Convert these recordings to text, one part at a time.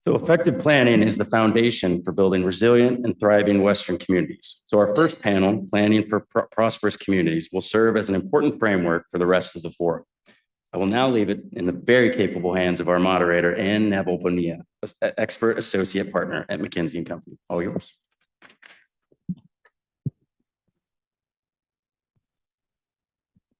So effective planning is the foundation for building resilient and thriving Western communities. So our first panel, Planning for Prosperous Communities, will serve as an important framework for the rest of the forum. I will now leave it in the very capable hands of our moderator, Neville-Bonilla, expert associate partner at McKinsey & Company. All yours.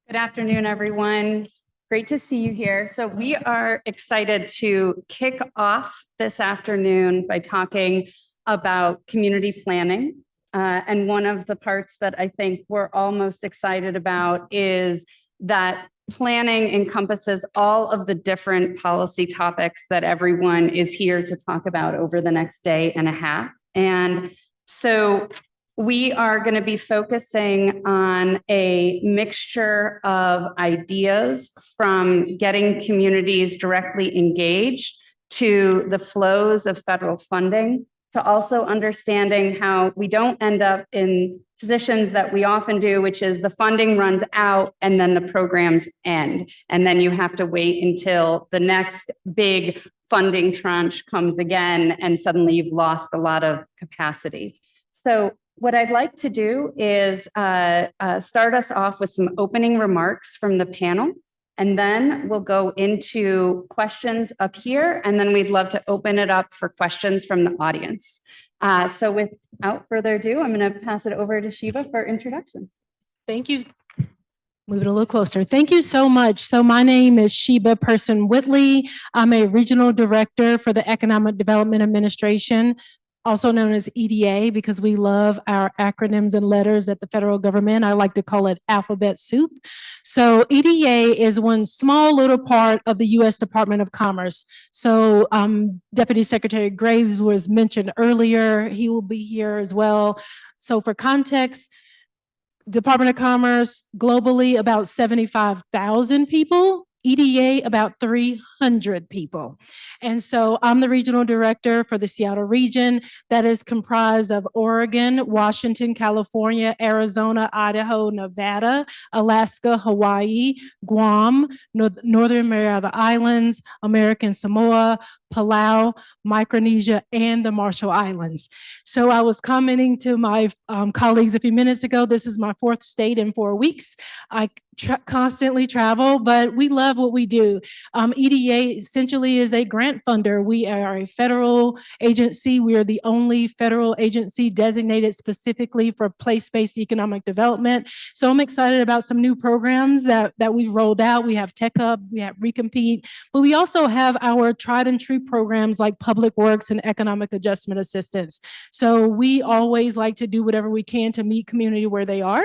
Good afternoon, everyone. Great to see you here. So we are excited to kick off this afternoon by talking about community planning. And one of the parts that I think we're all most excited about is that planning encompasses all of the different policy topics that everyone is here to talk about over the next day and a half. And so we are going to be focusing on a mixture of ideas from getting communities directly engaged to the flows of federal funding, to also understanding how we don't end up in positions that we often do, which is the funding runs out and then the programs end. And then you have to wait until the next big funding tranche comes again, and suddenly you've lost a lot of capacity. So what I'd like to do is start us off with some opening remarks from the panel, and then we'll go into questions up here, and then we'd love to open it up for questions from the audience. So without further ado, I'm going to pass it over to Sheba for introductions. Thank you. Move it a little closer. Thank you so much. So my name is Sheba Person-Whitley. I'm a regional director for the Economic Development Administration, also known as EDA, because we love our acronyms and letters at the federal government. I like to call it alphabet soup. So EDA is one small little part of the U.S. Department of Commerce. So Deputy Secretary Graves was mentioned earlier. He will be here as well. So for context, Department of Commerce globally about 75,000 people. EDA about 300 people. And so I'm the regional director for the Seattle region that is comprised of Oregon, Washington, California, Arizona, Idaho, Nevada, Alaska, Hawaii, Guam, Northern Mariana Islands, American Samoa, Palau, Micronesia, and the Marshall Islands. So I was commenting to my colleagues a few minutes ago, this is my 4th state in 4 weeks. I constantly travel, but we love what we do. EDA essentially is a grant funder. We are a federal agency. We are the only federal agency designated specifically for place-based economic development. So I'm excited about some new programs that we've rolled out. We have Tech Hub, we have Recompete, but we also have our tried and true programs like Public Works and Economic Adjustment Assistance. So we always like to do whatever we can to meet community where they are.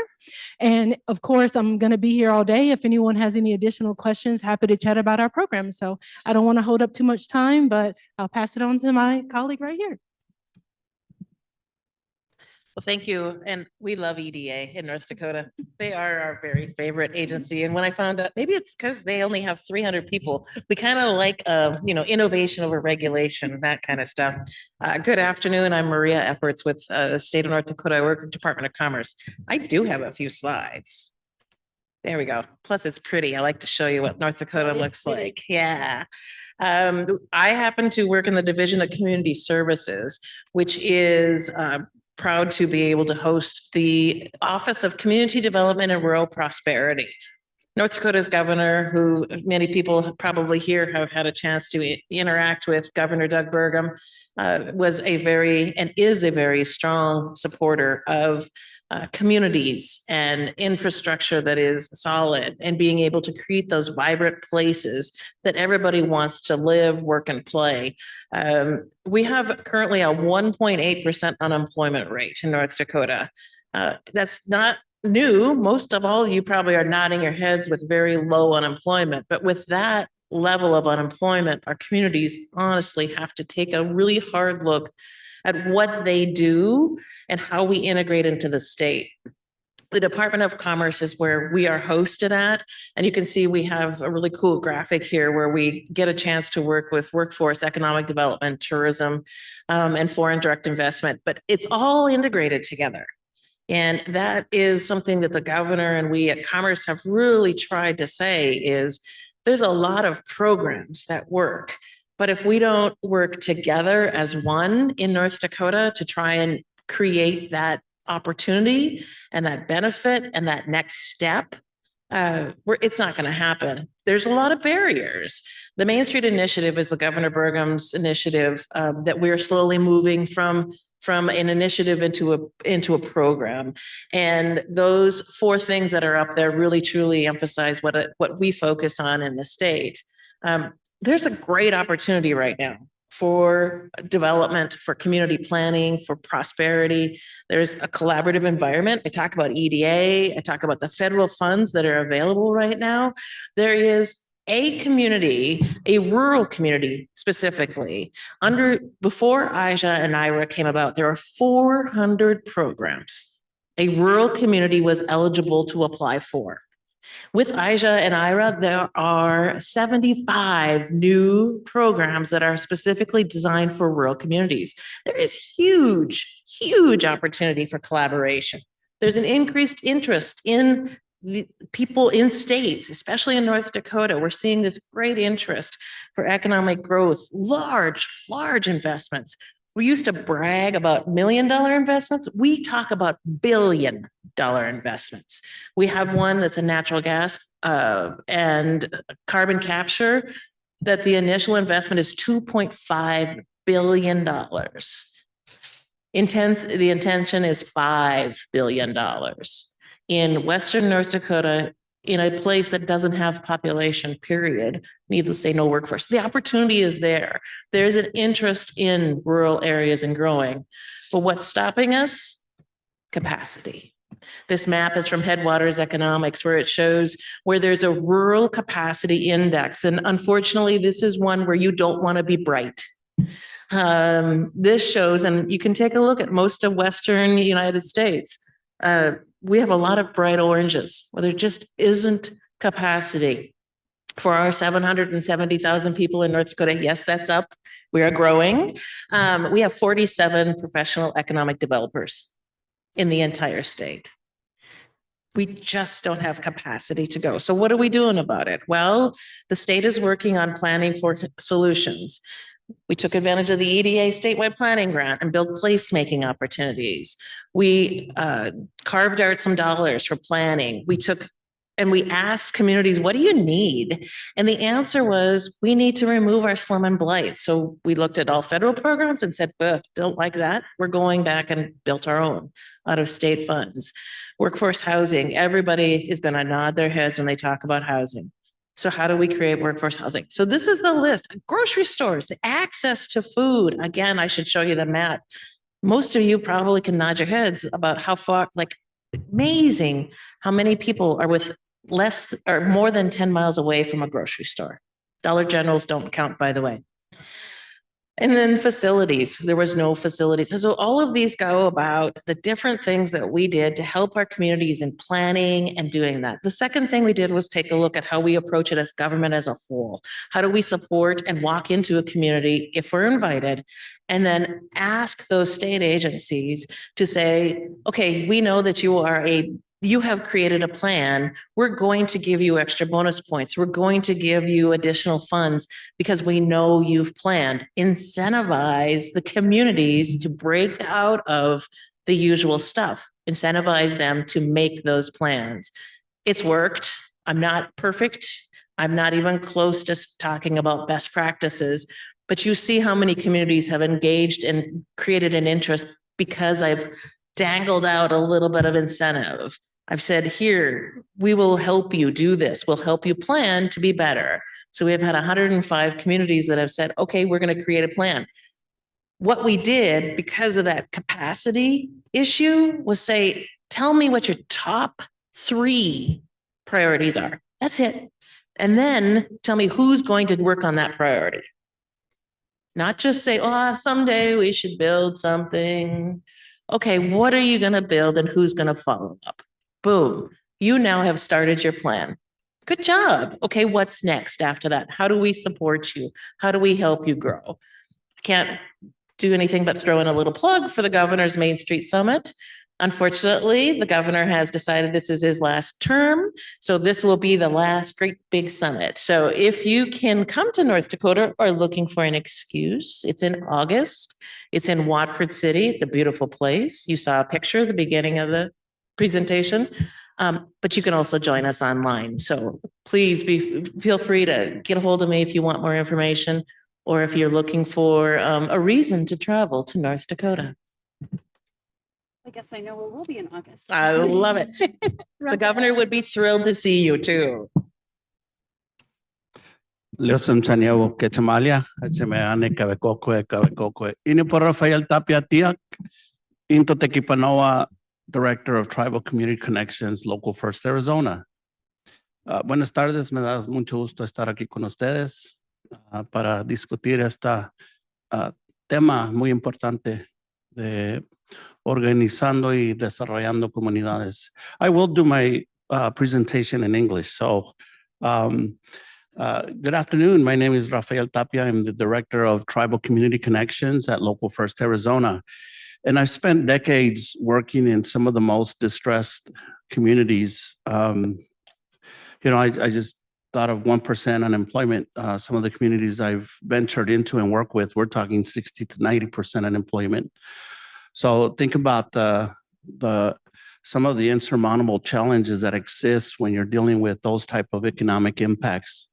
And of course, I'm going to be here all day. If anyone has any additional questions, happy to chat about our program. So I don't want to hold up too much time, but I'll pass it on to my colleague right here. Well, thank you. And we love EDA in North Dakota. They are our very favorite agency. And when I found out, maybe it's because they only have 300 people, we kind of like, innovation over regulation, that kind of stuff. Good afternoon. I'm Maria Effertz with the state of North Dakota. I work with the Department of Commerce. I do have a few slides. There we go. Plus, it's pretty. I like to show you what North Dakota looks like. Yeah. I happen to work in the Division of Community Services, which is proud to be able to host the Office of Community Development and Rural Prosperity. North Dakota's governor, who many people probably here have had a chance to interact with, Governor Doug Burgum, was a very and is a very strong supporter of communities and infrastructure that is solid, and being able to create those vibrant places that everybody wants to live, work, and play. We have currently a 1.8% unemployment rate in North Dakota. That's not new. Most of all, you probably are nodding your heads with very low unemployment, but with that level of unemployment, our communities honestly have to take a really hard look at what they do and how we integrate into the state. The Department of Commerce is where we are hosted at. And you can see we have a really cool graphic here where we get a chance to work with workforce, economic development, tourism, and foreign direct investment, but it's all integrated together. And that is something that the governor and we at Commerce have really tried to say is there's a lot of programs that work, But if we don't work together as one in North Dakota to try and create that opportunity and that benefit and that next step, it's not going to happen. There's a lot of barriers. The Main Street Initiative is the Governor Burgum's initiative that we're slowly moving from an initiative into a program. And those 4 things that are up there really truly emphasize what we focus on in the state. There's a great opportunity right now for development, for community planning, for prosperity. There's a collaborative environment. I talk about EDA. I talk about the federal funds that are available right now. There is a community, a rural community specifically, before IJA and IRA came about, there are 400 programs a rural community was eligible to apply for. With IJA and IRA, there are 75 new programs that are specifically designed for rural communities. There is huge opportunity for collaboration. There's an increased interest in the people in states, especially in North Dakota. We're seeing this great interest for economic growth, large investments. We used to brag about $1 million investments. We talk about $1 billion investments. We have one that's a natural gas and carbon capture that the initial investment is $2.5 billion. The intention is $5 billion in Western North Dakota, in a place that doesn't have population, period. Needless to say, no workforce. The opportunity is there. There's an interest in rural areas and growing. But what's stopping us? Capacity. This map is from Headwaters Economics, where it shows where there's a rural capacity index. And unfortunately, this is one where you don't want to be bright. This shows, and you can take a look at most of Western United States. We have a lot of bright oranges where there just isn't capacity for our 770,000 people in North Dakota. Yes, that's up. We are growing. We have 47 professional economic developers in the entire state. We just don't have capacity to go. So what are we doing about it? Well, the state is working on planning for solutions. We took advantage of the EDA statewide planning grant and built placemaking opportunities. We carved out some dollars for planning. We asked communities, what do you need? And the answer was, we need to remove our slum and blight. So we looked at all federal programs and said, don't like that. We're going back and built our own out of state funds. Workforce housing, everybody is going to nod their heads when they talk about housing. So how do we create workforce housing? So this is the list. Grocery stores, the access to food. Again, I should show you the map. Most of you probably can nod your heads about how far, amazing how many people are with less or more than 10 miles away from a grocery store. Dollar Generals don't count, by the way. And then facilities, there was no facilities. So all of these go about the different things that we did to help our communities in planning and doing that. The second thing we did was take a look at how we approach it as government as a whole. How do we support and walk into a community if we're invited, and then ask those state agencies to say, okay, we know that you have created a plan. We're going to give you extra bonus points. We're going to give you additional funds because we know you've planned. Incentivize the communities to break out of the usual stuff. Incentivize them to make those plans. It's worked. I'm not perfect. I'm not even close to talking about best practices, but you see how many communities have engaged and created an interest because I've dangled out a little bit of incentive. I've said, here, we will help you do this. We'll help you plan to be better. So we have had 105 communities that have said, okay, we're going to create a plan. What we did because of that capacity issue was say, tell me what your top 3 priorities are. That's it. And then tell me who's going to work on that priority. Not just say, oh, someday we should build something. Okay, what are you going to build and who's going to follow up? Boom, you now have started your plan. Good job. Okay, what's next after that? How do we support you? How do we help you grow? I can't do anything but throw in a little plug for the Governor's Main Street Summit. Unfortunately, the governor has decided this is his last term, so this will be the last great big summit. So if you can come to North Dakota or looking for an excuse, it's in August. It's in Watford City. It's a beautiful place. You saw a picture at the beginning of the presentation, but you can also join us online. So please feel free to get a hold of me if you want more information or if you're looking for a reason to travel to North Dakota. I guess I know where we'll be in August. I love it. The governor would be thrilled to see you too. Leosam Chanyevo Ketamalia, Semeane Kavekokwe. Inipo Rafael Tapia Tiak, Into Tequipanoa, Director of Tribal Community Connections, Local First Arizona. Buenas tardes, me da mucho gusto estar aquí con ustedes para discutir este tema muy importante de organizando y desarrollando comunidades. I will do my presentation in English. So, good afternoon. My name is Rafael Tapia. I'm the Director of Tribal Community Connections at Local First Arizona. And I've spent decades working in some of the most distressed communities. I just thought of 1% unemployment. Some of the communities I've ventured into and work with, we're talking 60 to 90% unemployment. So think about some of the insurmountable challenges that exist when you're dealing with those type of economic impacts.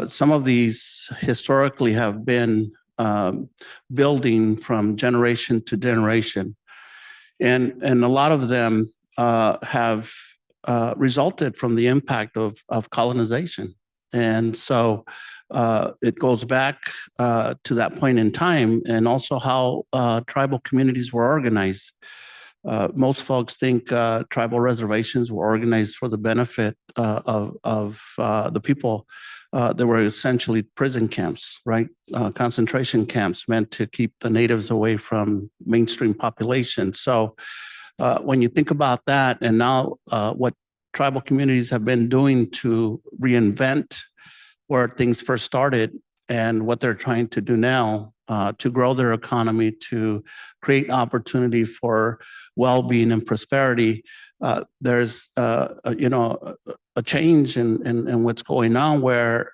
Some of these historically have been building from generation to generation, and a lot of them have resulted from the impact of colonization. And so it goes back to that point in time, and also how tribal communities were organized. Most folks think tribal reservations were organized for the benefit of the people. They were essentially prison camps, right? Concentration camps meant to keep the natives away from mainstream population. So when you think about that, and now what tribal communities have been doing to reinvent where things first started and what they're trying to do now to grow their economy, to create opportunity for well-being and prosperity. There's a change in what's going on where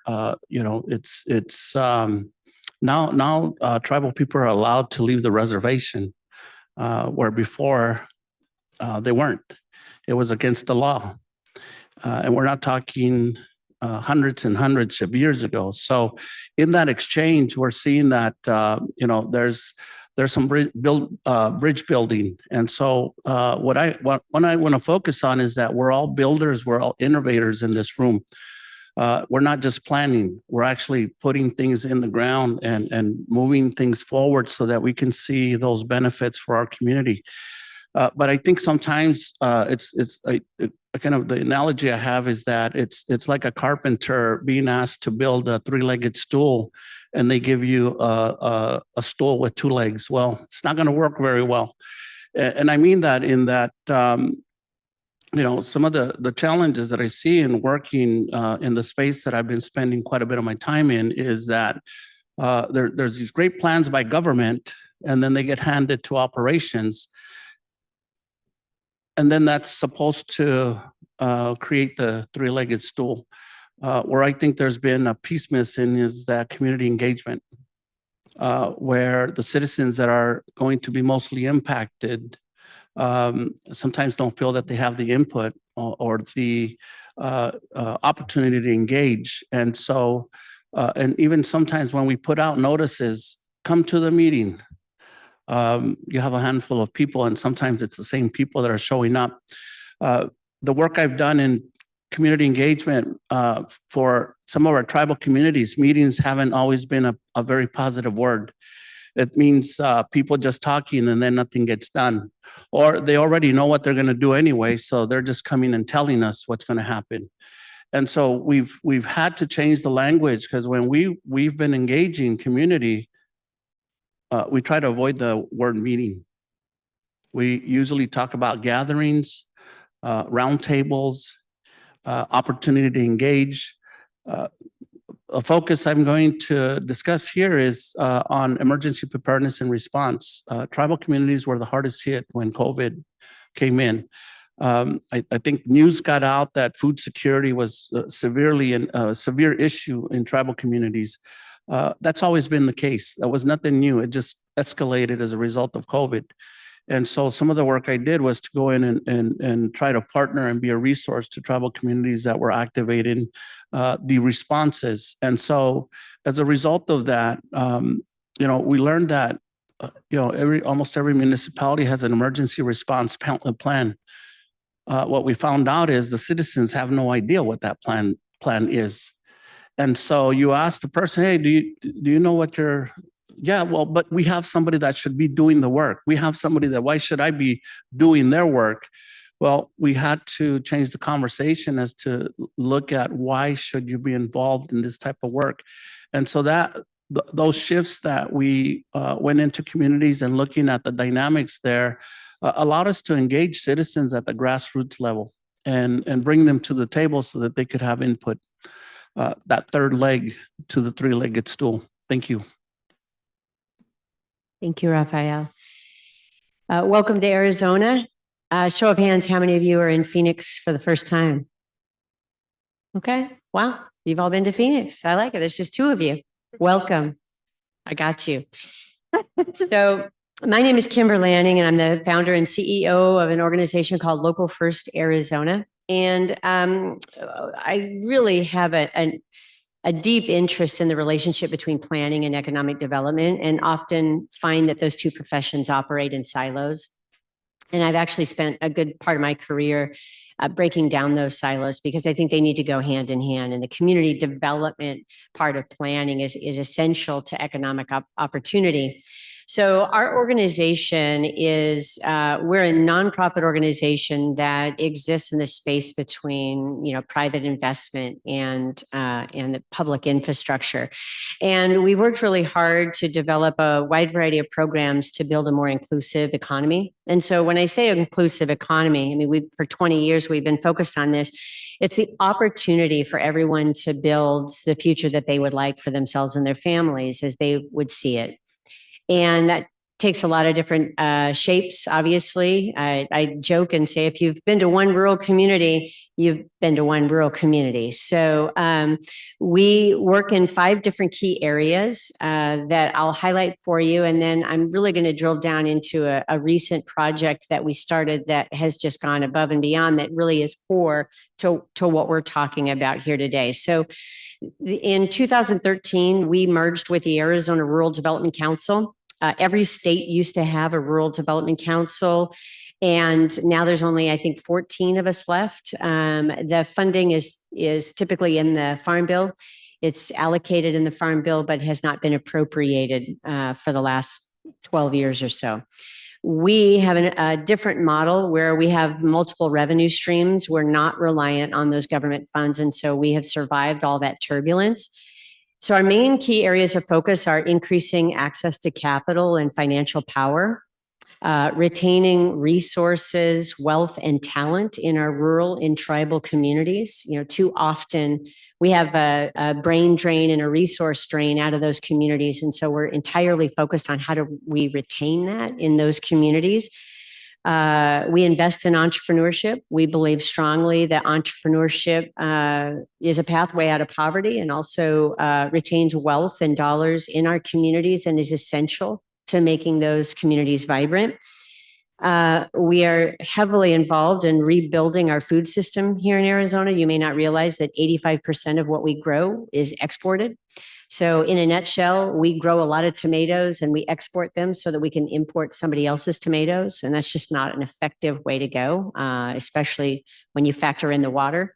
it's now tribal people are allowed to leave the reservation where before they weren't. It was against the law, and we're not talking hundreds and hundreds of years ago. So in that exchange, we're seeing that, there's some bridge building. And so what I want to focus on is that we're all builders, we're all innovators in this room. We're not just planning, we're actually putting things in the ground and moving things forward so that we can see those benefits for our community. But I think sometimes it's kind of the analogy I have is that it's like a carpenter being asked to build a three-legged stool, and they give you a stool with two legs. Well, it's not going to work very well. And I mean that in that some of the challenges that I see in working in the space that I've been spending quite a bit of my time in is that there's these great plans by government, and then they get handed to operations. And then that's supposed to create the three-legged stool. Where I think there's been a piece missing is that community engagement, where the citizens that are going to be mostly impacted sometimes don't feel that they have the input or the opportunity to engage. And so, and even sometimes when we put out notices, come to the meeting, you have a handful of people, and sometimes it's the same people that are showing up. The work I've done in community engagement for some of our tribal communities, meetings haven't always been a very positive word. It means people just talking and then nothing gets done, or they already know what they're going to do anyway, so they're just coming and telling us what's going to happen. And so we've had to change the language, because when we've been engaging community, we try to avoid the word meeting. We usually talk about gatherings, roundtables, opportunity to engage. A focus I'm going to discuss here is on emergency preparedness and response. Tribal communities were the hardest hit when COVID came in. I think news got out that food security was a severe issue in tribal communities. That's always been the case. That was nothing new. It just escalated as a result of COVID. And so some of the work I did was to go in and try to partner and be a resource to tribal communities that were activating the responses. And so as a result of that, we learned that almost every municipality has an emergency response plan. What we found out is the citizens have no idea what that plan is. And so you ask the person, hey, do you know what but we have somebody that should be doing the work. We have somebody why should I be doing their work? Well, we had to change the conversation as to look at why should you be involved in this type of work. And so those shifts that we went into communities and looking at the dynamics there allowed us to engage citizens at the grassroots level and bring them to the table so that they could have input, that third leg to the three-legged stool. Thank you. Thank you, Rafael. Welcome to Arizona. Show of hands, how many of you are in Phoenix for the first time? Okay, wow, you've all been to Phoenix. I like it. There's just two of you. Welcome. I got you. So my name is Kimber Lanning, and I'm the founder and CEO of an organization called Local First Arizona. And I really have a deep interest in the relationship between planning and economic development, and often find that those two professions operate in silos. And I've actually spent a good part of my career breaking down those silos, because I think they need to go hand in hand. And the community development part of planning is essential to economic opportunity. So our organization is, we're a nonprofit organization that exists in the space between, private investment and the public infrastructure. And we worked really hard to develop a wide variety of programs to build a more inclusive economy. And so when I say inclusive economy, I mean, for 20 years, we've been focused on this. It's the opportunity for everyone to build the future that they would like for themselves and their families as they would see it. And that takes a lot of different shapes, obviously. I joke and say, if you've been to one rural community, you've been to one rural community. So we work in 5 different key areas that I'll highlight for you. And then I'm really going to drill down into a recent project that we started that has just gone above and beyond, that really is core to what we're talking about here today. So in 2013, we merged with the Arizona Rural Development Council. Every state used to have a rural development council, and now there's only, I think, 14 of us left. The funding is typically in the Farm Bill. It's allocated in the Farm Bill, but has not been appropriated for the last 12 years or so. We have a different model where we have multiple revenue streams. We're not reliant on those government funds, and so we have survived all that turbulence. So our main key areas of focus are increasing access to capital and financial power, retaining resources, wealth, and talent in our rural and tribal communities. Too often we have a brain drain and a resource drain out of those communities. And so we're entirely focused on how do we retain that in those communities. We invest in entrepreneurship. We believe strongly that entrepreneurship is a pathway out of poverty, and also retains wealth and dollars in our communities, and is essential to making those communities vibrant. We are heavily involved in rebuilding our food system here in Arizona. You may not realize that 85% of what we grow is exported. So in a nutshell, we grow a lot of tomatoes and we export them so that we can import somebody else's tomatoes. And that's just not an effective way to go, especially when you factor in the water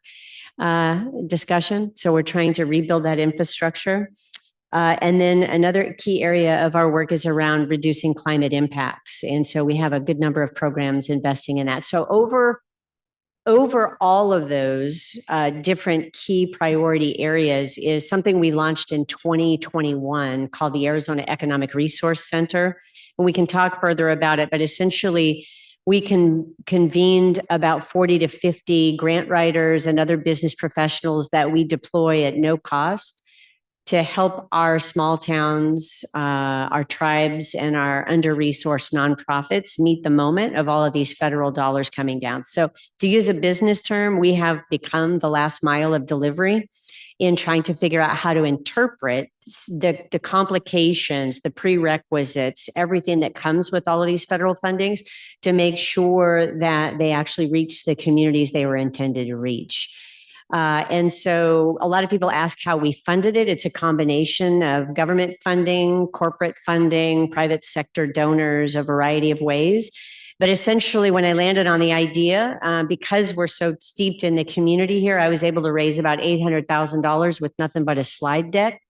discussion. So we're trying to rebuild that infrastructure. And then another key area of our work is around reducing climate impacts. And so we have a good number of programs investing in that. So over all of those different key priority areas is something we launched in 2021 called the Arizona Economic Resource Center. And we can talk further about it, but essentially we convened about 40 to 50 grant writers and other business professionals that we deploy at no cost to help our small towns, our tribes, and our under-resourced nonprofits meet the moment of all of these federal dollars coming down. So to use a business term, we have become the last mile of delivery in trying to figure out how to interpret the complications, the prerequisites, everything that comes with all of these federal fundings to make sure that they actually reach the communities they were intended to reach. And so a lot of people ask how we funded it. It's a combination of government funding, corporate funding, private sector donors, a variety of ways. But essentially, when I landed on the idea, because we're so steeped in the community here, I was able to raise about $800,000 with nothing but a slide deck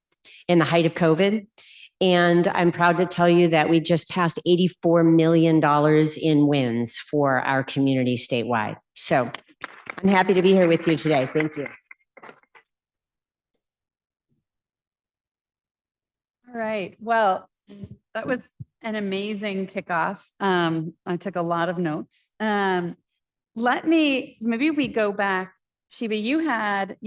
in the height of COVID. And I'm proud to tell you that we just passed $84 million in wins for our community statewide. So I'm happy to be here with you today. Thank you. All right. Well, that was an amazing kickoff. I took a lot of notes. Maybe we go back. Sheba, you had,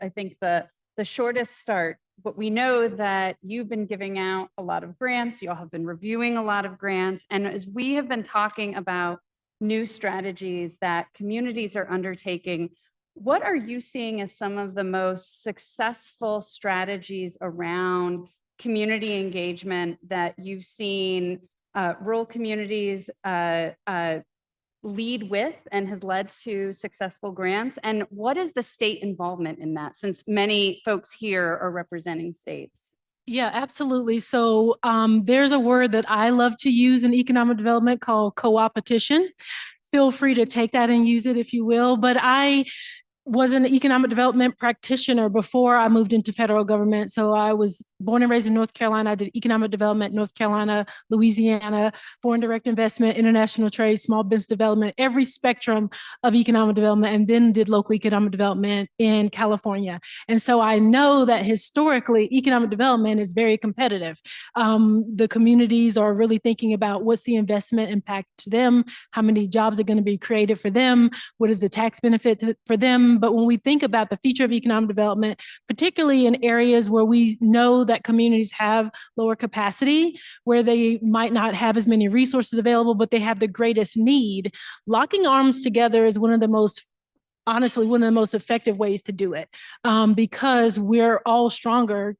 I think the shortest start, but we know that you've been giving out a lot of grants. You all have been reviewing a lot of grants. And as we have been talking about new strategies that communities are undertaking, what are you seeing as some of the most successful strategies around community engagement that you've seen rural communities lead with and has led to successful grants? And what is the state involvement in that, since many folks here are representing states? Yeah, absolutely. So there's a word that I love to use in economic development called co-opetition. Feel free to take that and use it if you will. But I was an economic development practitioner before I moved into federal government. So I was born and raised in North Carolina. I did economic development, North Carolina, Louisiana, foreign direct investment, international trade, small business development, every spectrum of economic development, and then did local economic development in California. And so I know that historically, economic development is very competitive. The communities are really thinking about what's the investment impact to them, how many jobs are going to be created for them, what is the tax benefit for them. But when we think about the future of economic development, particularly in areas where we know that communities have lower capacity, where they might not have as many resources available, but they have the greatest need, locking arms together is one of the most effective ways to do it, because we're all stronger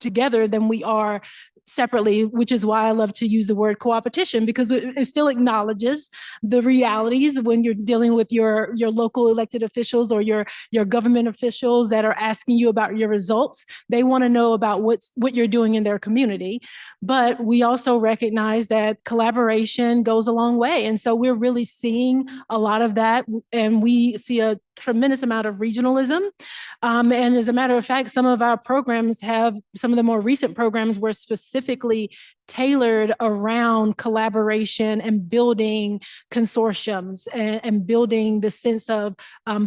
together than we are separately, which is why I love to use the word co-opetition, because it still acknowledges the realities when you're dealing with your local elected officials or your government officials that are asking you about your results. They want to know about what you're doing in their community. But we also recognize that collaboration goes a long way. And so we're really seeing a lot of that. And we see a tremendous amount of regionalism. And as a matter of fact, some of our programs some of the more recent programs were specifically tailored around collaboration and building consortiums and building the sense of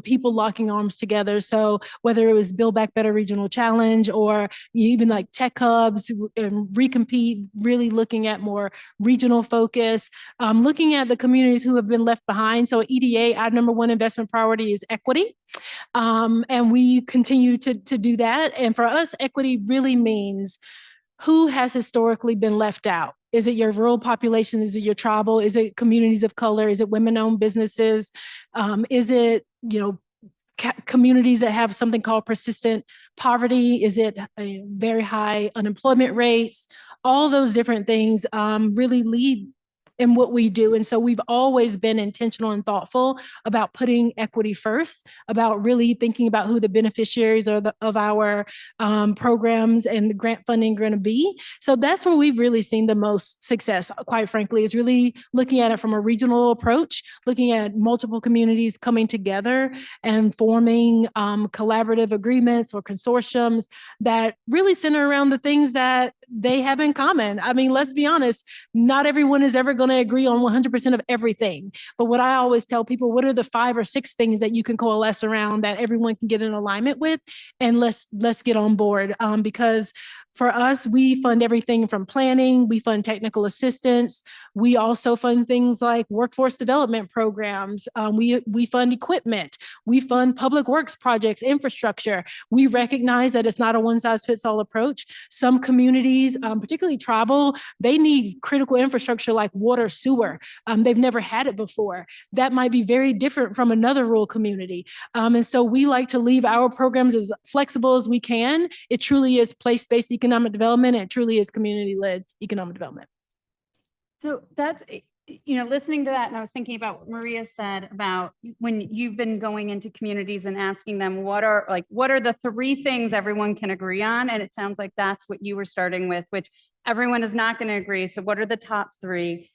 people locking arms together. So whether it was Build Back Better Regional Challenge or even like tech hubs and Recompete, really looking at more regional focus, looking at the communities who have been left behind. So at EDA, our number one investment priority is equity. And we continue to do that. And for us, equity really means who has historically been left out. Is it your rural population? Is it your tribal? Is it communities of color? Is it women-owned businesses? Is it, communities that have something called persistent poverty? Is it very high unemployment rates? All those different things really lead in what we do. And so we've always been intentional and thoughtful about putting equity first, about really thinking about who the beneficiaries of our programs and the grant funding are going to be. So that's where we've really seen the most success, quite frankly, is really looking at it from a regional approach, looking at multiple communities coming together and forming collaborative agreements or consortiums that really center around the things that they have in common. I mean, let's be honest, not everyone is ever going to agree on 100% of everything. But what I always tell people, what are the 5 or 6 things that you can coalesce around that everyone can get in alignment with? And let's get on board, because For us, we fund everything from planning, we fund technical assistance. We also fund things like workforce development programs. We fund equipment. We fund public works projects, infrastructure. We recognize that it's not a one-size-fits-all approach. Some communities, particularly tribal, they need critical infrastructure like water, sewer. They've never had it before. That might be very different from another rural community. And so we like to leave our programs as flexible as we can. It truly is place-based economic development, and it truly is community-led economic development. So that's, listening to that, and I was thinking about what Maria said about when you've been going into communities and asking them, what are the 3 things everyone can agree on? And it sounds like that's what you were starting with, which everyone is not going to agree. So what are the top 3?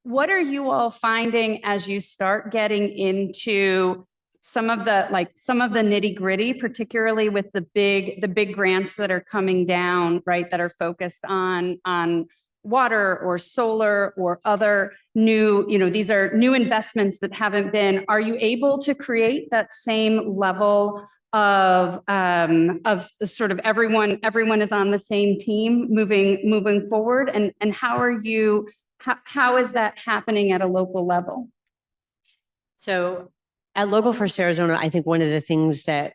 What are you all finding as you start getting into some of the nitty gritty, particularly with the big grants that are coming down, right? That are focused on water or solar or other new, these are new investments that haven't been. Are you able to create that same level of sort of everyone is on the same team moving forward? And how is that happening at a local level? So at Local First Arizona, I think one of the things that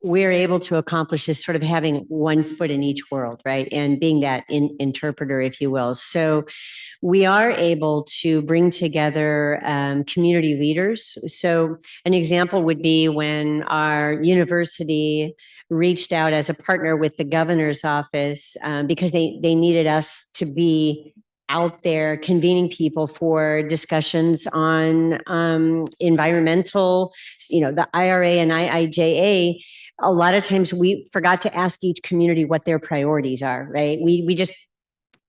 we're able to accomplish is sort of having one foot in each world, right? And being that interpreter, if you will. So we are able to bring together community leaders. So an example would be when our university reached out as a partner with the governor's office because they needed us to be out there convening people for discussions on environmental, the IRA and IIJA. A lot of times we forgot to ask each community what their priorities are, right? We just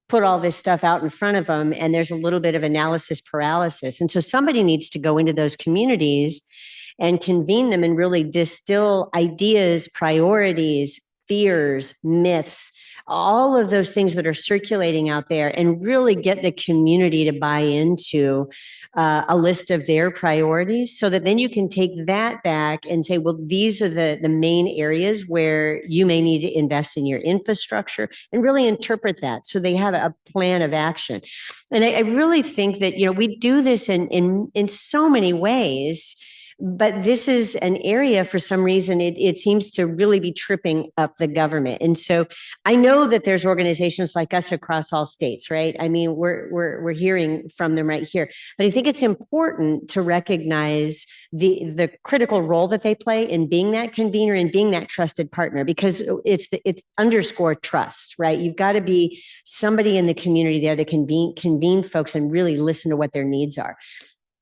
put all this stuff out in front of them, and there's a little bit of analysis paralysis. And so somebody needs to go into those communities and convene them and really distill ideas, priorities, fears, myths, all of those things that are circulating out there, and really get the community to buy into a list of their priorities, so that then you can take that back and say, well, these are the main areas where you may need to invest in your infrastructure, and really interpret that so they have a plan of action. And I really think that, we do this in so many ways. But this is an area, for some reason, it seems to really be tripping up the government. And so I know that there's organizations like us across all states, right? I mean, we're hearing from them right here. But I think it's important to recognize the critical role that they play in being that convener and being that trusted partner, because it's underscore trust, right? You've got to be somebody in the community there that convene folks and really listen to what their needs are.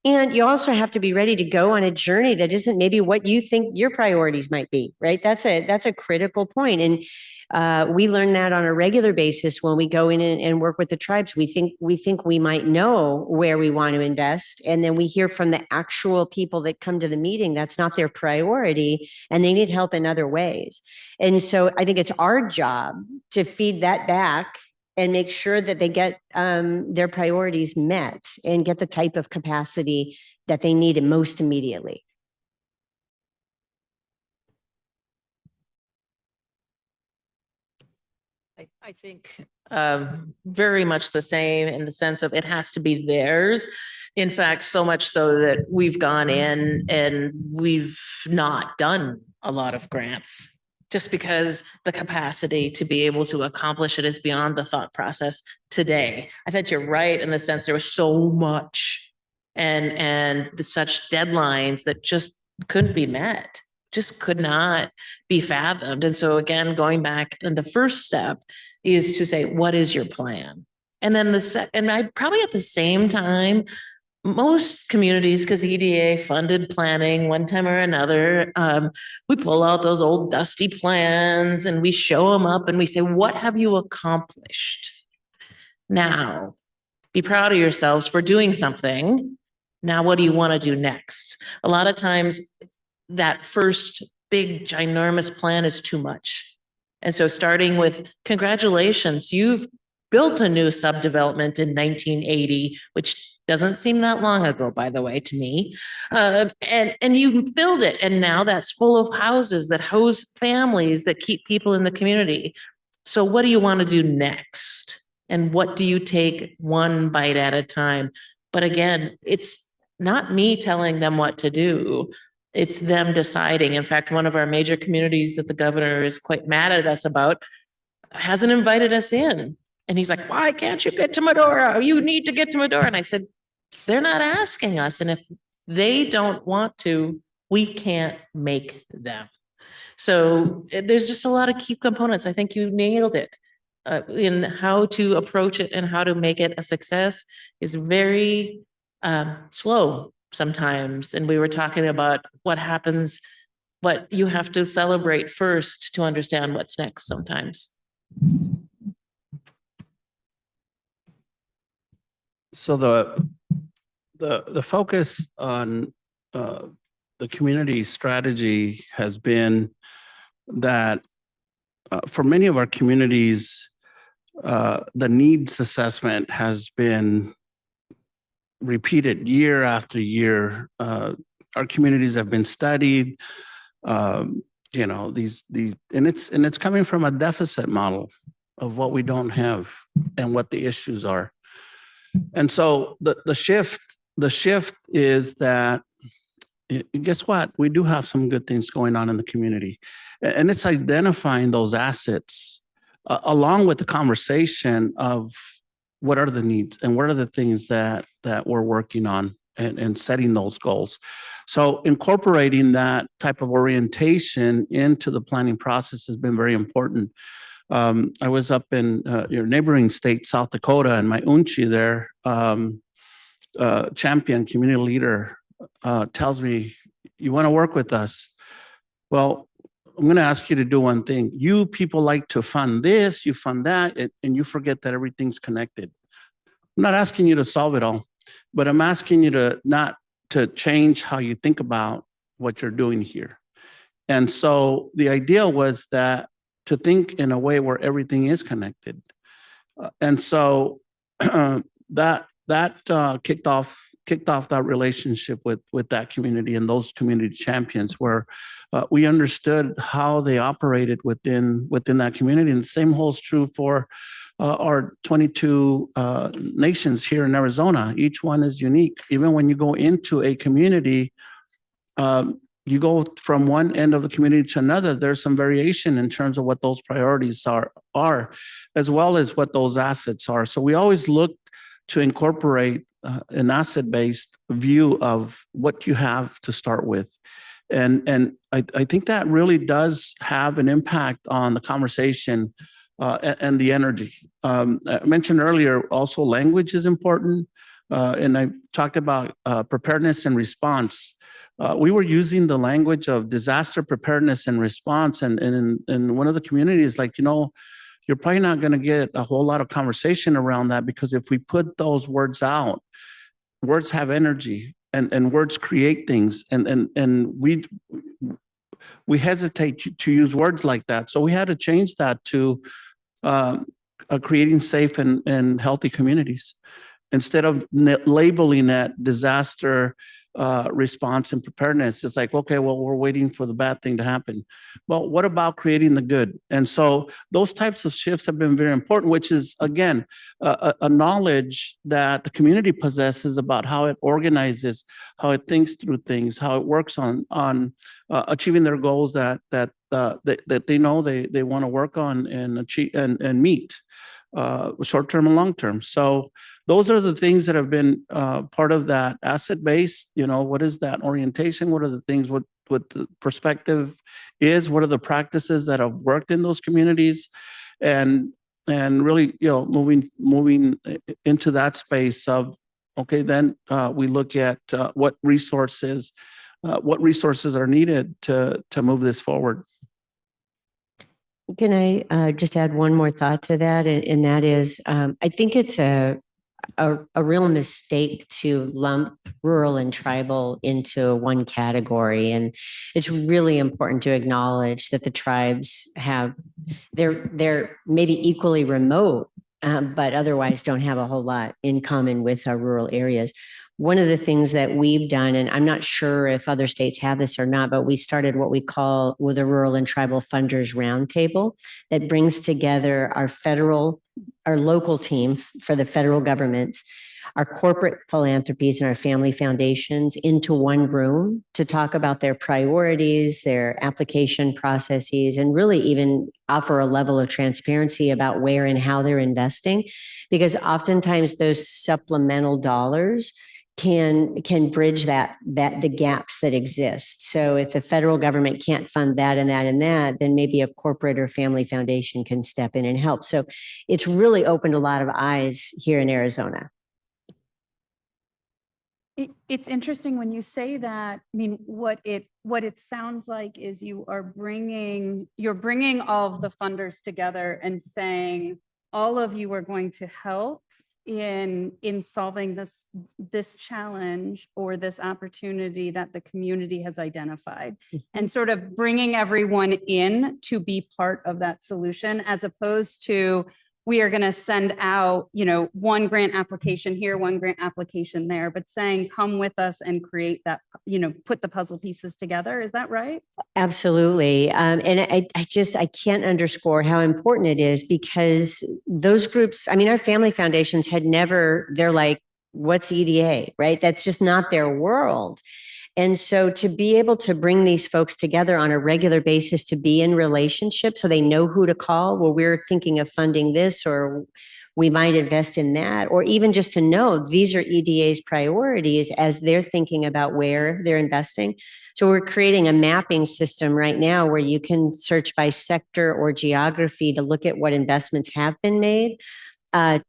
And you also have to be ready to go on a journey that isn't maybe what you think your priorities might be, right? That's a critical point. And we learn that on a regular basis when we go in and work with the tribes. We think we might know where we want to invest. And then we hear from the actual people that come to the meeting, that's not their priority, and they need help in other ways. And so I think it's our job to feed that back and make sure that they get their priorities met and get the type of capacity that they need most immediately. I think very much the same, in the sense of it has to be theirs. In fact, so much so that we've gone in and we've not done a lot of grants, just because the capacity to be able to accomplish it is beyond the thought process today. I think you're right in the sense there was so much and such deadlines that just couldn't be met, just could not be fathomed. And so again, going back, and the first step is to say, what is your plan? And then I probably at the same time, most communities, because EDA funded planning one time or another, we pull out those old dusty plans and we show them up and we say, what have you accomplished? Now, be proud of yourselves for doing something. Now, what do you want to do next? A lot of times that first big, ginormous plan is too much. And so starting with, congratulations, you've built a new subdevelopment in 1980, which doesn't seem that long ago, by the way, to me. And you filled it. And now that's full of houses that house families that keep people in the community. So what do you want to do next? And what do you take one bite at a time? But again, it's not me telling them what to do. It's them deciding. In fact, one of our major communities that the governor is quite mad at us about hasn't invited us in. And he's like, why can't you get to Medora? You need to get to Medora. And I said, they're not asking us. And if they don't want to, we can't make them. So there's just a lot of key components. I think you nailed it. In how to approach it and how to make it a success is very slow sometimes. And we were talking about what happens, what you have to celebrate first to understand what's next sometimes. So the focus on the community strategy has been that for many of our communities, the needs assessment has been repeated year after year. Our communities have been studied. You know, and it's coming from a deficit model of what we don't have and what the issues are. And so the shift is that, guess what? We do have some good things going on in the community, and it's identifying those assets along with the conversation of what are the needs and what are the things that we're working on and setting those goals. So incorporating that type of orientation into the planning process has been very important. I was up in your neighboring state, South Dakota, and my unchi there, champion community leader, tells me, you want to work with us? Well, I'm going to ask you to do one thing. You people like to fund this, you fund that, and you forget that everything's connected. I'm not asking you to solve it all, but I'm asking you to not to change how you think about what you're doing here. And so the idea was that to think in a way where everything is connected. And so that kicked off that relationship with that community and those community champions, where we understood how they operated within that community. And the same holds true for our 22 nations here in Arizona. Each one is unique. Even when you go into a community, you go from one end of the community to another, there's some variation in terms of what those priorities are, as well as what those assets are. So we always look to incorporate an asset-based view of what you have to start with. And I think that really does have an impact on the conversation and the energy. I mentioned earlier, also language is important. And I talked about preparedness and response. We were using the language of disaster preparedness and response. And in one of the communities, like, you're probably not going to get a whole lot of conversation around that, because if we put those words out, words have energy and words create things. And we hesitate to use words like that. So we had to change that to creating safe and healthy communities. Instead of labeling that disaster response and preparedness, it's like, okay, well, we're waiting for the bad thing to happen. Well, what about creating the good? And so those types of shifts have been very important, which is, again, a knowledge that the community possesses about how it organizes, how it thinks through things, how it works on achieving their goals that they know they want to work on and achieve and meet. Short term and long term. So those are the things that have been part of that asset base. What is that orientation? What are the things? What the perspective is? What are the practices that have worked in those communities? And really, moving into that space of, okay, then we look at what resources are needed to move this forward. Can I just add one more thought to that? And that is, I think it's a real mistake to lump rural and tribal into one category. And it's really important to acknowledge that the tribes they're maybe equally remote, but otherwise don't have a whole lot in common with our rural areas. one of the things that we've done, and I'm not sure if other states have this or not, but we started what we call with a Rural and Tribal Funders Roundtable that brings together our local team for the federal governments, our corporate philanthropies and our family foundations into one room to talk about their priorities, their application processes, and really even offer a level of transparency about where and how they're investing. Because oftentimes those supplemental dollars can bridge the gaps that exist. So if the federal government can't fund that and that and that, then maybe a corporate or family foundation can step in and help. So it's really opened a lot of eyes here in Arizona. It's interesting when you say that. I mean, what it sounds like is you're bringing all of the funders together and saying, all of you are going to help in solving this challenge or this opportunity that the community has identified, and sort of bringing everyone in to be part of that solution, as opposed to, we are going to send out, one grant application here, one grant application there, but saying, come with us and create that, put the puzzle pieces together. Is that right? Absolutely. And I can't underscore how important it is, because those groups, I mean, our family foundations they're like, what's EDA, right? That's just not their world. And so to be able to bring these folks together on a regular basis, to be in relationship so they know who to call, well, we're thinking of funding this, or we might invest in that, or even just to know these are EDA's priorities as they're thinking about where they're investing. So we're creating a mapping system right now where you can search by sector or geography to look at what investments have been made. As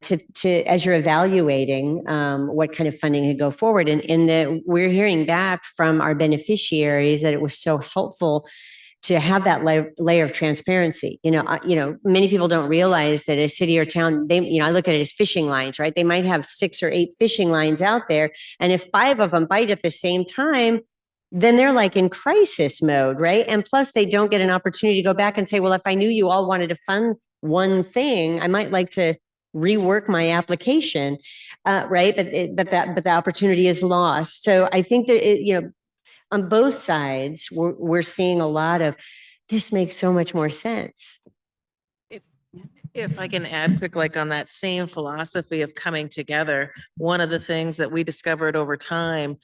you're evaluating what kind of funding could go forward. And we're hearing back from our beneficiaries that it was so helpful to have that layer of transparency. Many people don't realize that a city or town, I look at it as fishing lines, right? They might have 6 or 8 fishing lines out there. And if 5 of them bite at the same time, then they're like in crisis mode, right? And plus they don't get an opportunity to go back and say, well, if I knew you all wanted to fund one thing, I might like to rework my application, right? But the opportunity is lost. So I think that on both sides, we're seeing a lot of this makes so much more sense. If I can add quick, like on that same philosophy of coming together, one of the things that we discovered over time,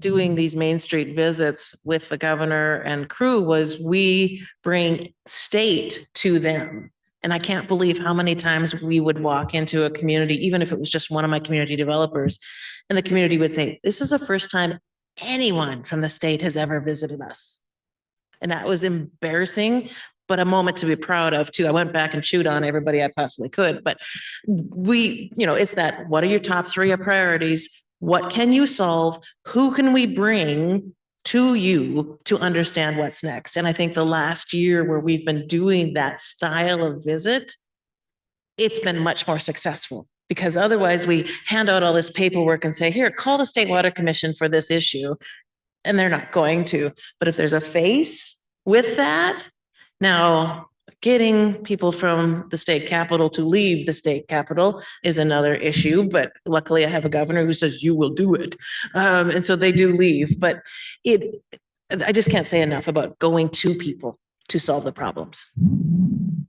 doing these Main Street visits with the governor and crew, was we bring state to them. And I can't believe how many times we would walk into a community, even if it was just one of my community developers, and the community would say, this is the first time anyone from the state has ever visited us. And that was embarrassing, but a moment to be proud of too. I went back and chewed on everybody I possibly could, but it's that, what are your top 3 priorities? What can you solve? Who can we bring to you to understand what's next? And I think the last year where we've been doing that style of visit, it's been much more successful, because otherwise we hand out all this paperwork and say, here, call the State Water Commission for this issue. And they're not going to. But if there's a face with that, now getting people from the state capitol to leave the state capitol is another issue. But luckily I have a governor who says, you will do it. And so they do leave. But I just can't say enough about going to people to solve the problems.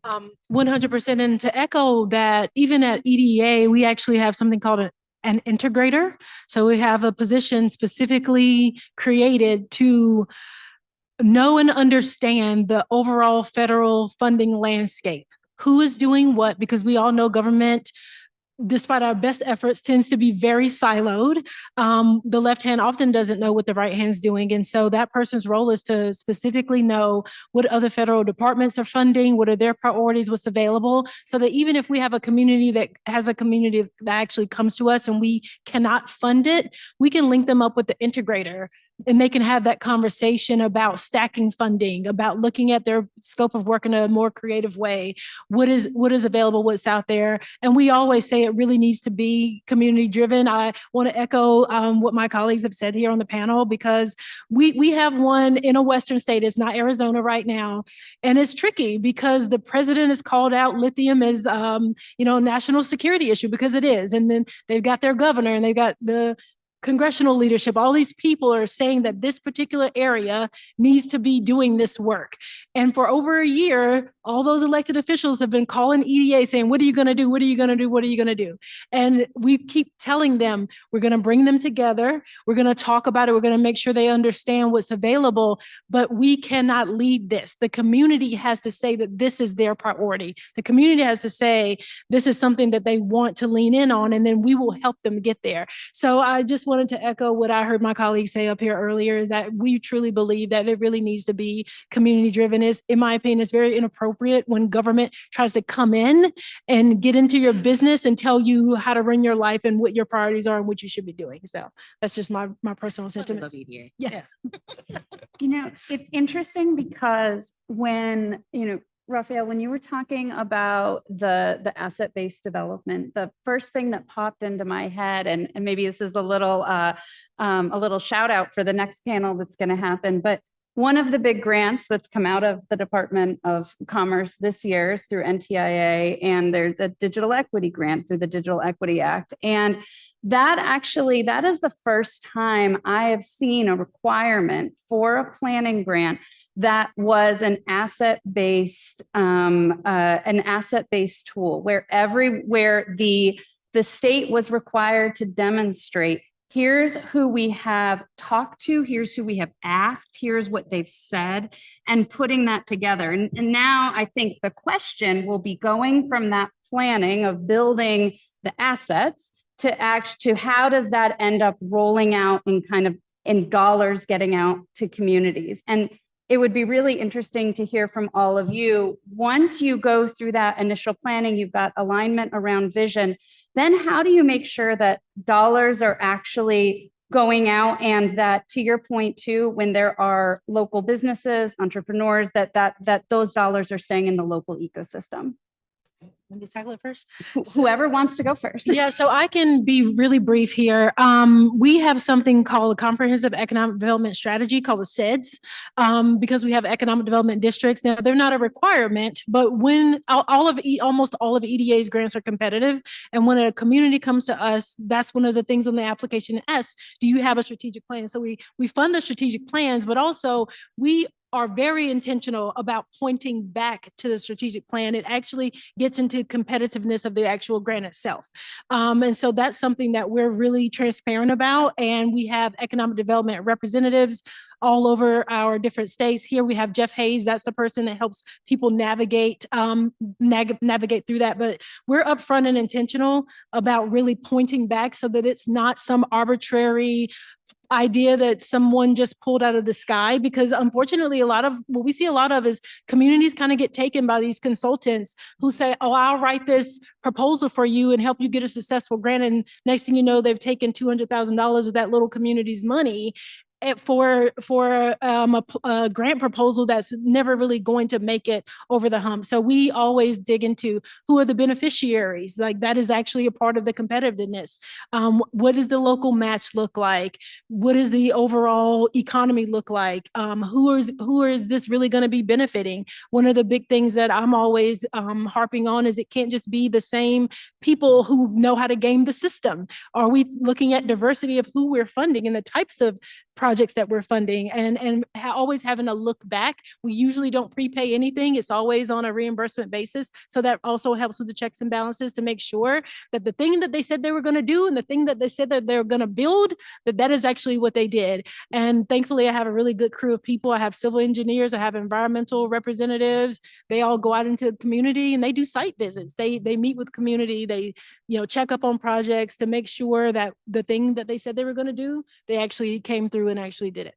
100%. And to echo that, even at EDA, we actually have something called an integrator. So we have a position specifically created to know and understand the overall federal funding landscape. Who is doing what? Because we all know government, despite our best efforts, tends to be very siloed. The left hand often doesn't know what the right hand's doing. And so that person's role is to specifically know what other federal departments are funding, what are their priorities, what's available, so that even if we have a community that has a community that actually comes to us and we cannot fund it, we can link them up with the integrator. And they can have that conversation about stacking funding, about looking at their scope of work in a more creative way. What is available, what's out there. And we always say it really needs to be community driven. I want to echo what my colleagues have said here on the panel, because we have one in a Western state. It's not Arizona right now. And it's tricky because the president has called out lithium as, a national security issue, because it is. And then they've got their governor and they've got the congressional leadership, all these people are saying that this particular area needs to be doing this work. And for over a year, all those elected officials have been calling EDA saying, what are you going to do? What are you going to do? What are you going to do? And we keep telling them, we're going to bring them together. We're going to talk about it. We're going to make sure they understand what's available, but we cannot lead this. The community has to say that this is their priority. The community has to say, this is something that they want to lean in on, and then we will help them get there. So I just wanted to echo what I heard my colleagues say up here earlier, is that we truly believe that it really needs to be community driven. Is, in my opinion, it's very inappropriate when government tries to come in and get into your business and tell you how to run your life and what your priorities are and what you should be doing. So that's just my personal sentiment. Love EDA. Yeah. You know, it's interesting because when, Rafael, when you were talking about the asset-based development, the first thing that popped into my head, and maybe this is a little shout out for the next panel that's going to happen, but one of the big grants that's come out of the Department of Commerce this year is through NTIA, and there's a digital equity grant through the Digital Equity Act. And that is the first time I have seen a requirement for a planning grant that was an asset-based tool, where the state was required to demonstrate, here's who we have talked to, here's who we have asked, here's what they've said, and putting that together. And now I think the question will be going from that planning of building the assets to how does that end up rolling out and kind of in dollars getting out to communities. And it would be really interesting to hear from all of you. Once you go through that initial planning, you've got alignment around vision, then how do you make sure that dollars are actually going out, and that, to your point too, when there are local businesses, entrepreneurs, that those dollars are staying in the local ecosystem? Let me tackle it first. Whoever wants to go first. Yeah, so I can be really brief here. We have something called a comprehensive economic development strategy called the CEDS, because we have economic development districts. Now, they're not a requirement, but when almost all of EDA's grants are competitive, and when a community comes to us, that's one of the things on the application asks, do you have a strategic plan? So we fund the strategic plans, but also we are very intentional about pointing back to the strategic plan. It actually gets into competitiveness of the actual grant itself. And so that's something that we're really transparent about. And we have economic development representatives all over our different states. Here we have Jeff Hayes. That's the person that helps people navigate through that. But we're upfront and intentional about really pointing back so that it's not some arbitrary idea that someone just pulled out of the sky, because unfortunately what we see a lot of is communities kind of get taken by these consultants who say, oh, I'll write this proposal for you and help you get a successful grant. And next thing you know, they've taken $200,000 of that little community's money for a grant proposal that's never really going to make it over the hump. So we always dig into who are the beneficiaries. Like, that is actually a part of the competitiveness. What does the local match look like? What does the overall economy look like? Who is this really going to be benefiting? One of the big things that I'm always harping on is it can't just be the same people who know how to game the system. Are we looking at diversity of who we're funding and the types of projects that we're funding, and always having a look back? We usually don't prepay anything. It's always on a reimbursement basis. So that also helps with the checks and balances to make sure that the thing that they said they were going to do and the thing that they said that they're going to build, that is actually what they did. And thankfully, I have a really good crew of people. I have civil engineers, I have environmental representatives. They all go out into the community and they do site visits. They meet with community. They, check up on projects to make sure that the thing that they said they were going to do, they actually came through and actually did it.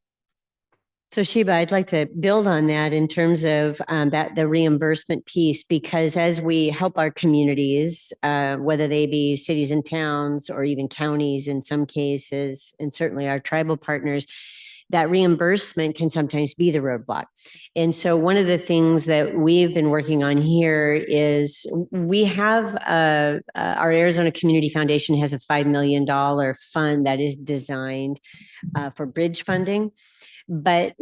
So Sheba, I'd like to build on that in terms of the reimbursement piece, because as we help our communities, whether they be cities and towns or even counties in some cases, and certainly our tribal partners, that reimbursement can sometimes be the roadblock. And so one of the things that we've been working on here is we have our Arizona Community Foundation has a $5 million fund that is designed for bridge funding. But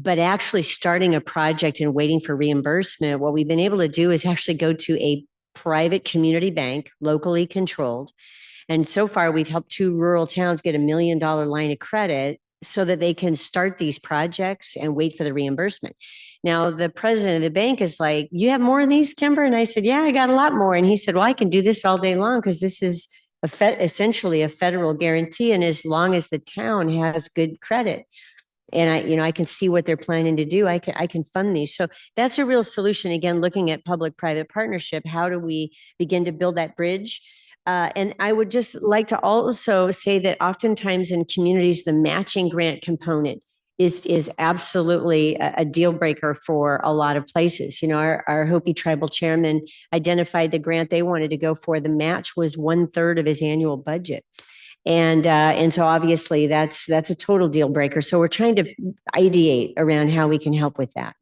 actually starting a project and waiting for reimbursement, what we've been able to do is actually go to a private community bank, locally controlled, And so far, we've helped 2 rural towns get $1 million line of credit so that they can start these projects and wait for the reimbursement. Now, the president of the bank is like, you have more of these, Kimber? And I said, yeah, I got a lot more. And he said, well, I can do this all day long because this is essentially a federal guarantee. And as long as the town has good credit, and I can see what they're planning to do, I can fund these. So that's a real solution. Again, looking at public-private partnership, how do we begin to build that bridge? And I would just like to also say that oftentimes in communities, the matching grant component is absolutely a deal breaker for a lot of places. Our Hopi tribal chairman identified the grant they wanted to go for. The match was 1/3 of his annual budget. And so obviously that's a total deal breaker. So we're trying to ideate around how we can help with that.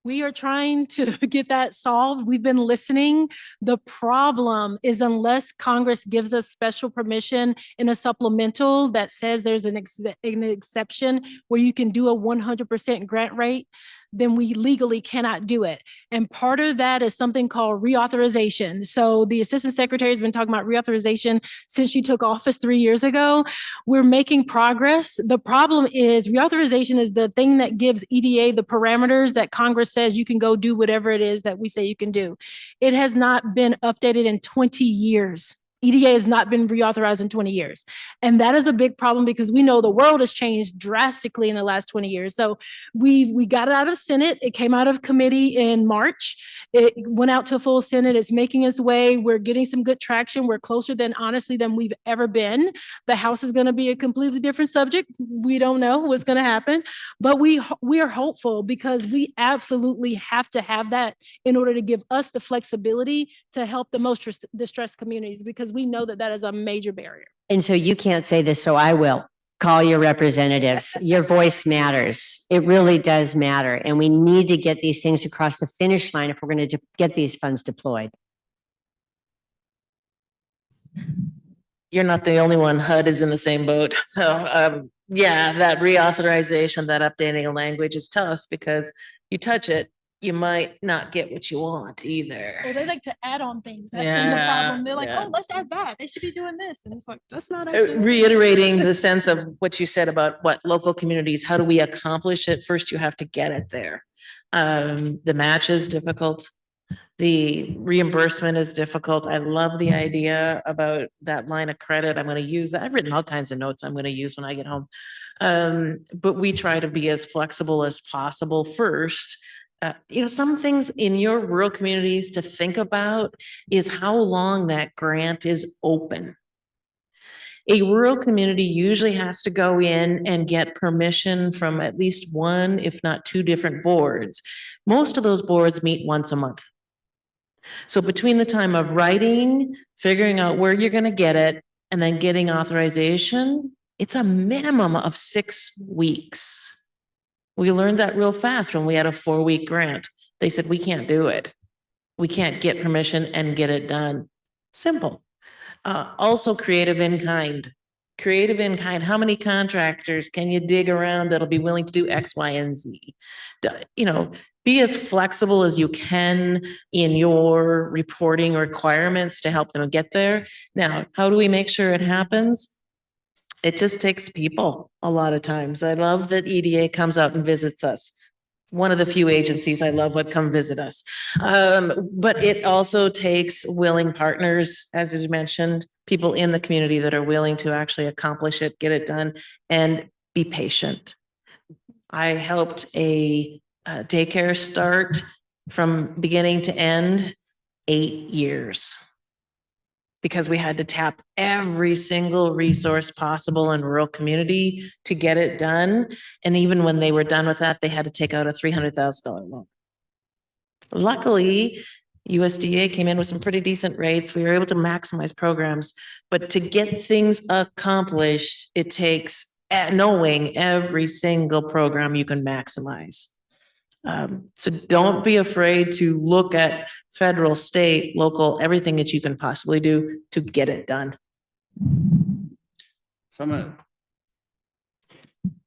We are trying to get that solved. We've been listening. The problem is unless Congress gives us special permission in a supplemental that says there's an exception where you can do a 100% grant rate, then we legally cannot do it. And part of that is something called reauthorization. So the assistant secretary has been talking about reauthorization since she took office 3 years ago. We're making progress. The problem is reauthorization is the thing that gives EDA the parameters that Congress says you can go do whatever it is that we say you can do. It has not been updated in 20 years. EDA has not been reauthorized in 20 years. And that is a big problem because we know the world has changed drastically in the last 20 years. So we got it out of Senate. It came out of committee in March. It went out to full Senate. It's making its way. We're getting some good traction. We're closer than we've ever been. The House is going to be a completely different subject. We don't know what's going to happen, but we are hopeful because we absolutely have to have that in order to give us the flexibility to help the most distressed communities, because we know that is a major barrier. And so you can't say this, so I will. Call your representatives. Your voice matters. It really does matter. And we need to get these things across the finish line if we're going to get these funds deployed. You're not the only one. HUD is in the same boat. So yeah, that reauthorization, that updating of language is tough because you touch it, you might not get what you want either. Well, they like to add on things. That's been the problem. They're like, oh, let's add that. They should be doing this. And it's like, that's not actually. Reiterating the sense of what you said about what local communities, how do we accomplish it? First, you have to get it there. The match is difficult. The reimbursement is difficult. I love the idea about that line of credit. I'm going to use that. I've written all kinds of notes I'm going to use when I get home. But we try to be as flexible as possible first. Some things in your rural communities to think about is how long that grant is open. A rural community usually has to go in and get permission from at least one, if not 2 different boards. Most of those boards meet once a month. So between the time of writing, figuring out where you're going to get it, and then getting authorization, it's a minimum of 6 weeks. We learned that real fast when we had a 4-week grant. They said, we can't do it. We can't get permission and get it done. Simple. Also creative in kind. Creative in kind. How many contractors can you dig around that'll be willing to do X, Y, and Z? Be as flexible as you can in your reporting requirements to help them get there. Now, how do we make sure it happens? It just takes people a lot of times. I love that EDA comes out and visits us. One of the few agencies I love would come visit us. But it also takes willing partners, as you mentioned, people in the community that are willing to actually accomplish it, get it done, and be patient. I helped a daycare start from beginning to end 8 years. Because we had to tap every single resource possible in rural community to get it done. And even when they were done with that, they had to take out a $300,000 loan. Luckily, USDA came in with some pretty decent rates. We were able to maximize programs, but to get things accomplished, it takes knowing every single program you can maximize. So don't be afraid to look at federal, state, local, everything that you can possibly do to get it done. So I'm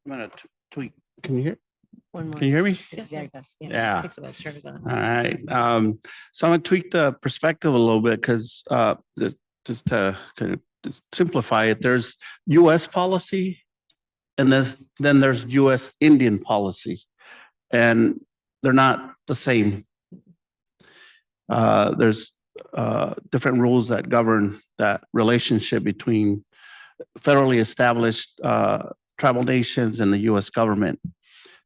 gonna tweak. Can you hear? One more. Can you hear me? Yeah. All right. So I'm gonna tweak the perspective a little bit because just to kind of to simplify it, there's US policy and then there's US Indian policy, and they're not the same. There's different rules that govern that relationship between federally established tribal nations and the US government.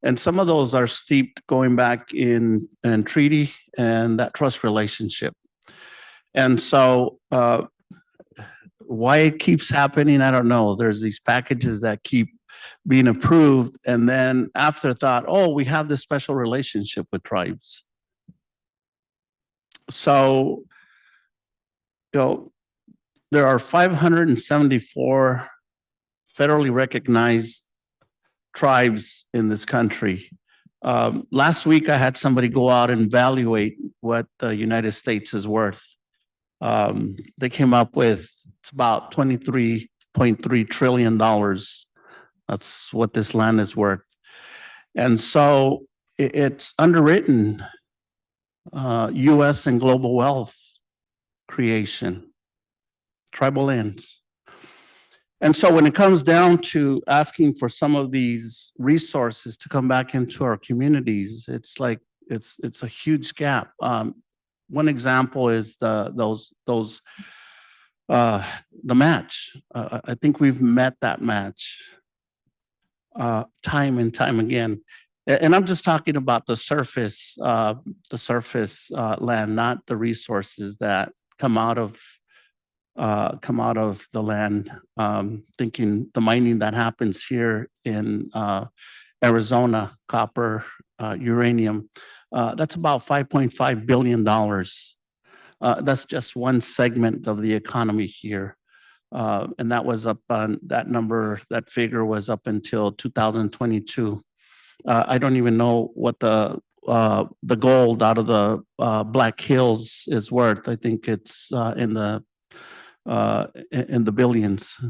And some of those are steeped going back in treaty and that trust relationship. And so why it keeps happening, I don't know. There's these packages that keep being approved, and then afterthought, oh, we have this special relationship with tribes. So, there are 574 federally recognized tribes in this country. Last week, I had somebody go out and evaluate what the United States is worth. They came up with it's about $23.3 trillion. That's what this land is worth. And so it's underwritten US and global wealth creation, tribal lands. And so when it comes down to asking for some of these resources to come back into our communities, it's like it's a huge gap. One example is the match. I think we've met that match time and time again. And I'm just talking about the surface land, not the resources that come out of the land. Thinking the mining that happens here in Arizona, copper, uranium, that's about $5.5 billion. That's just one segment of the economy here. And that was up on that figure was up until 2022. I don't even know what the gold out of the Black Hills is worth. I think it's in the billions.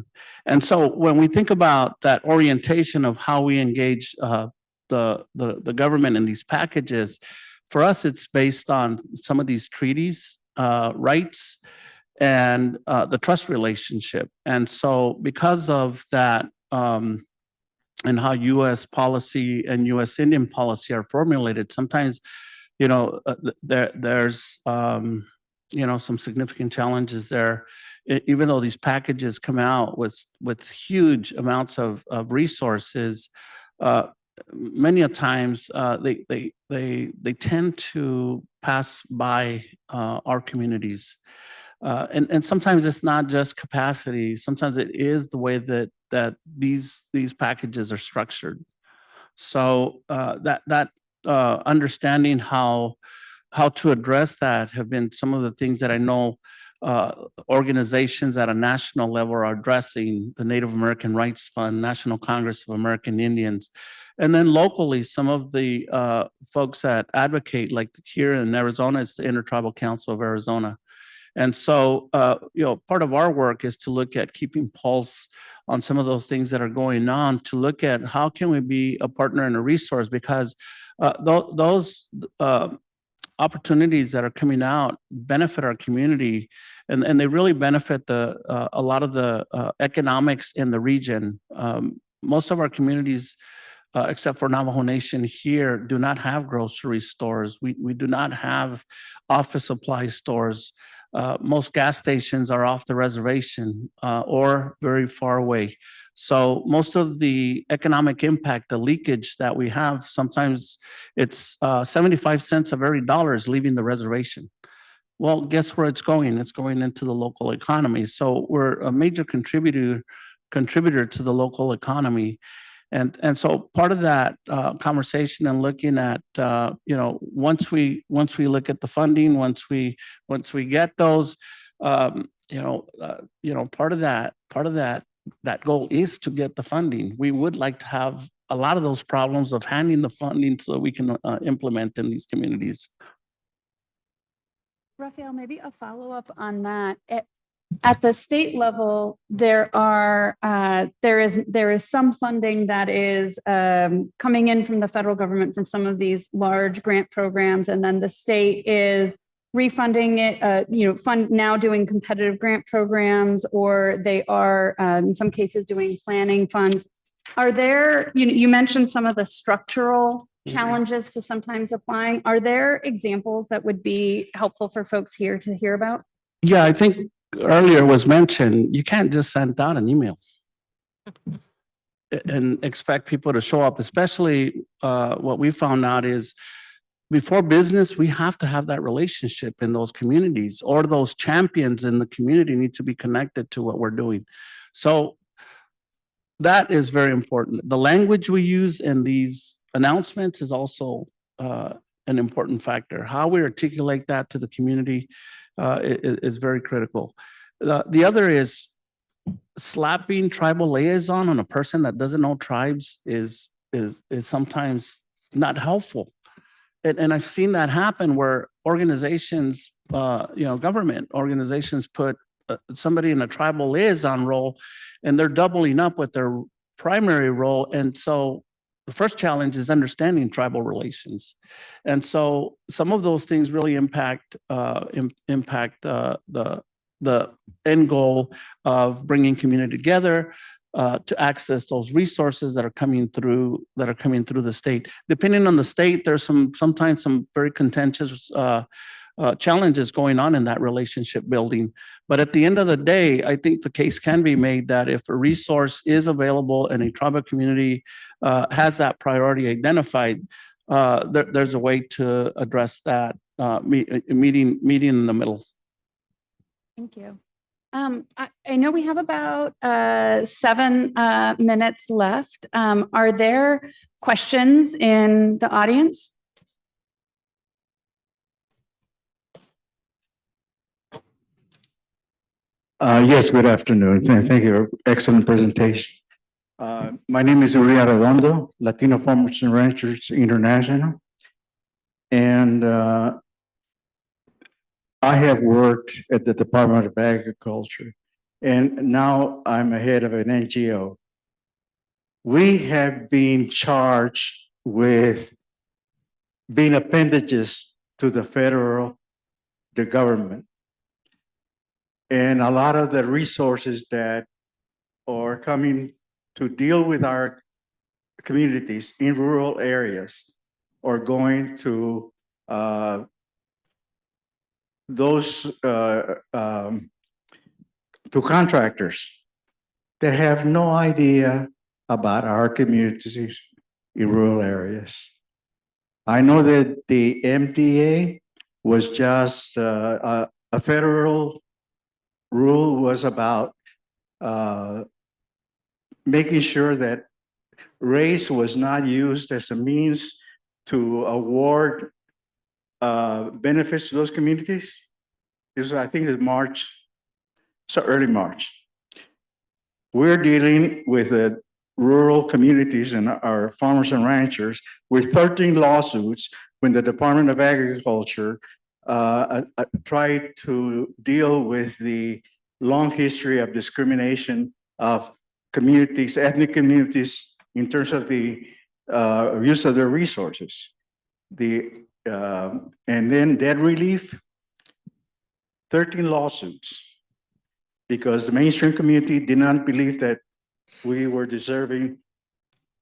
And so when we think about that orientation of how we engage the government in these packages, for us, it's based on some of these treaties, rights, and the trust relationship. And so because of that, and how US policy and US Indian policy are formulated, sometimes, there's some significant challenges there. Even though these packages come out with huge amounts of resources, many a times they tend to pass by our communities, and sometimes it's not just capacity. Sometimes it is the way that these packages are structured. So that understanding how to address that have been some of the things that I know organizations at a national level are addressing: the Native American Rights Fund, National Congress of American Indians, and then locally, some of the folks that advocate, like here in Arizona, it's the Intertribal Council of Arizona. And so, part of our work is to look at keeping pulse on some of those things that are going on, to look at how can we be a partner and a resource, because those opportunities that are coming out benefit our community, and they really benefit a lot of the economics in the region. Most of our communities, except for Navajo Nation here, do not have grocery stores. We do not have office supply stores. Most gas stations are off the reservation or very far away. So most of the economic impact, the leakage that we have, sometimes it's 75 cents of every dollar is leaving the reservation. Well, guess where it's going? It's going into the local economy. So we're a major contributor to the local economy. And so part of that conversation and looking at, once we look at the funding, once we get those, part of that goal is to get the funding. We would like to have a lot of those problems of handing the funding so we can implement in these communities. Rafael, maybe a follow-up on that. At the state level, there is some funding that is coming in from the federal government from some of these large grant programs, and then the state is refunding it, now doing competitive grant programs, or they are in some cases doing planning funds. Are there, you mentioned some of the structural challenges to sometimes applying. Are there examples that would be helpful for folks here to hear about? Yeah, I think earlier was mentioned, you can't just send out an email and expect people to show up, especially what we found out is before business, we have to have that relationship in those communities, or those champions in the community need to be connected to what we're doing. So that is very important. The language we use in these announcements is also an important factor. How we articulate that to the community is very critical. The other is slapping tribal liaison on a person that doesn't know tribes is sometimes not helpful. And I've seen that happen where organizations, government organizations put somebody in a tribal liaison role, and they're doubling up with their primary role. And so the first challenge is understanding tribal relations. And so some of those things really impact the end goal of bringing community together to access those resources that are coming through the state. Depending on the state, there's sometimes some very contentious challenges going on in that relationship building. But at the end of the day, I think the case can be made that if a resource is available and a tribal community has that priority identified, there's a way to address that meeting in the middle. Thank you. I know we have about 7 minutes left. Are there questions in the audience? Yes, good afternoon. Thank you. Excellent presentation. My name is Uriah Redondo, Latino Farmers and Ranchers International. And I have worked at the Department of Agriculture, and now I'm head of an NGO. We have been charged with being appendages to the government. And a lot of the resources that are coming to deal with our communities in rural areas are going to to contractors that have no idea about our communities in rural areas. I know that the MDA was just a federal rule was about making sure that race was not used as a means to award benefits to those communities. I think it's March, so early March. We're dealing with the rural communities and our farmers and ranchers with 13 lawsuits when the Department of Agriculture tried to deal with the long history of discrimination of communities, ethnic communities, in terms of the use of their resources. And then debt relief, 13 lawsuits, because the mainstream community did not believe that we were deserving,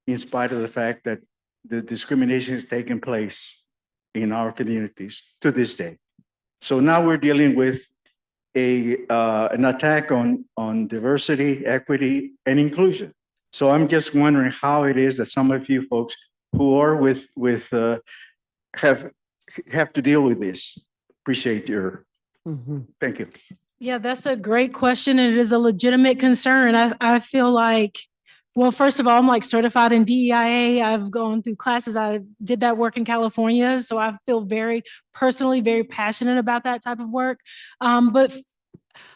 in spite of the fact that the discrimination is taking place in our communities to this day. So now we're dealing with an attack on diversity, equity, and inclusion. So I'm just wondering how it is that some of you folks who are have to deal with this. Appreciate your, thank you. Yeah, that's a great question, and it is a legitimate concern. I feel like, well, first of all, I'm like certified in DEIA. I've gone through classes. I did that work in California, so I feel very personally, very passionate about that type of work. But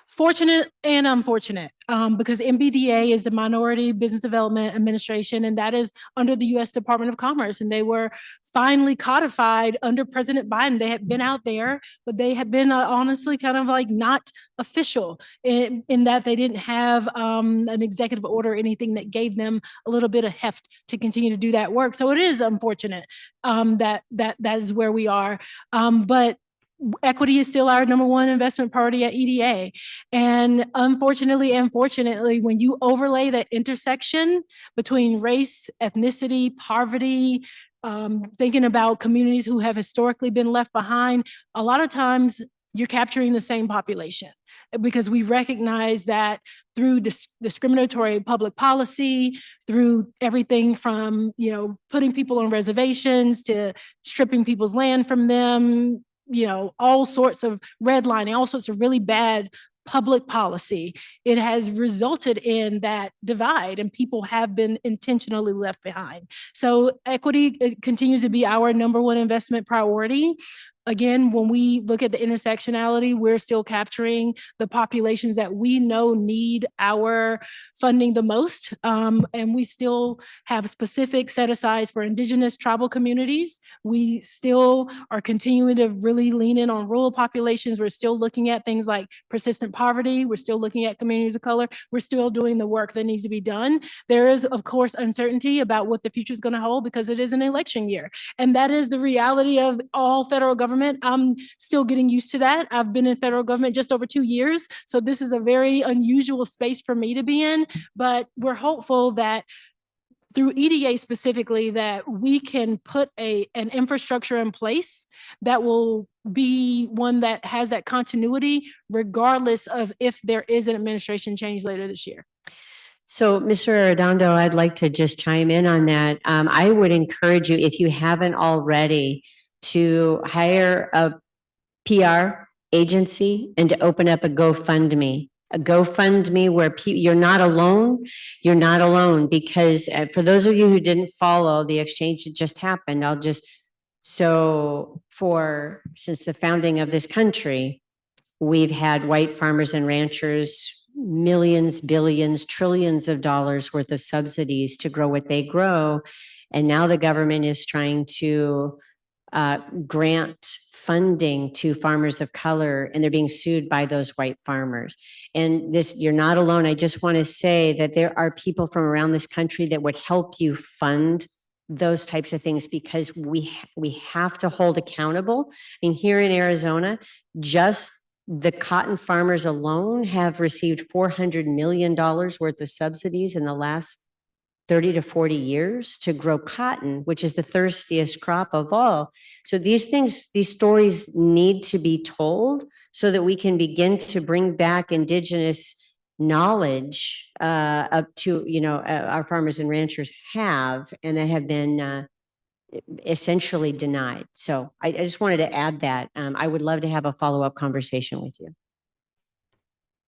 fortunate and unfortunate, because MBDA is the Minority Business Development Administration, and that is under the U.S. Department of Commerce. And they were finally codified under President Biden. They had been out there, but they had been honestly kind of like not official in that they didn't have an executive order or anything that gave them a little bit of heft to continue to do that work. So it is unfortunate that is where we are. But equity is still our number one investment priority at EDA. And unfortunately and fortunately, when you overlay that intersection between race, ethnicity, poverty, thinking about communities who have historically been left behind, a lot of times you're capturing the same population, because we recognize that through discriminatory public policy, through everything from, putting people on reservations to stripping people's land from them, all sorts of redlining, all sorts of really bad public policy, it has resulted in that divide, and people have been intentionally left behind. So equity continues to be our number one investment priority. Again, when we look at the intersectionality, we're still capturing the populations that we know need our funding the most. And we still have specific set-asides for Indigenous tribal communities. We still are continuing to really lean in on rural populations. We're still looking at things like persistent poverty. We're still looking at communities of color. We're still doing the work that needs to be done. There is, of course, uncertainty about what the future is going to hold because it is an election year. And that is the reality of all federal government. I'm still getting used to that. I've been in federal government just over 2 years. So this is a very unusual space for me to be in, but we're hopeful that through EDA specifically, that we can put an infrastructure in place that will be one that has that continuity, regardless of if there is an administration change later this year. So, Mr. Arredondo, I'd like to just chime in on that. I would encourage you, if you haven't already, to hire a PR agency and to open up a GoFundMe where you're not alone. You're not alone, because for those of you who didn't follow the exchange that just happened, since the founding of this country, we've had white farmers and ranchers, millions, billions, trillions of dollars worth of subsidies to grow what they grow. And now the government is trying to grant funding to farmers of color, and they're being sued by those white farmers. And you're not alone. I just want to say that there are people from around this country that would help you fund those types of things, because we have to hold accountable. And here in Arizona, just the cotton farmers alone have received $400 million worth of subsidies in the last 30 to 40 years to grow cotton, which is the thirstiest crop of all. So these stories need to be told so that we can begin to bring back Indigenous knowledge up to, our farmers and ranchers have, and that have been essentially denied. So I just wanted to add that. I would love to have a follow-up conversation with you.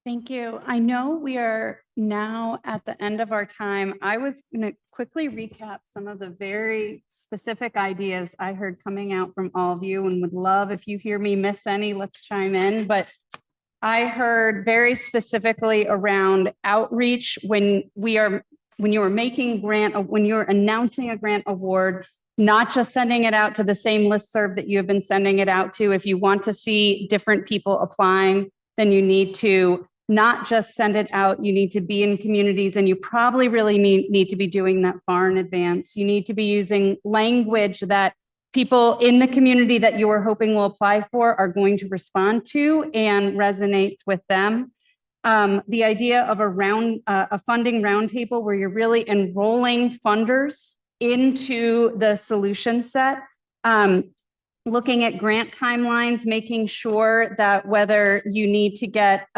Thank you. I know we are now at the end of our time. I was going to quickly recap some of the very specific ideas I heard coming out from all of you, and would love, if you hear me miss any, let's chime in. But I heard very specifically around outreach when you're announcing a grant award, not just sending it out to the same listserv that you have been sending it out to. If you want to see different people applying, then you need to not just send it out, you need to be in communities, and you probably really need to be doing that far in advance. You need to be using language that people in the community that you are hoping will apply for are going to respond to and resonates with them. The idea of a funding roundtable where you're really enrolling funders into the solution set. Looking at grant timelines, making sure that whether you need to get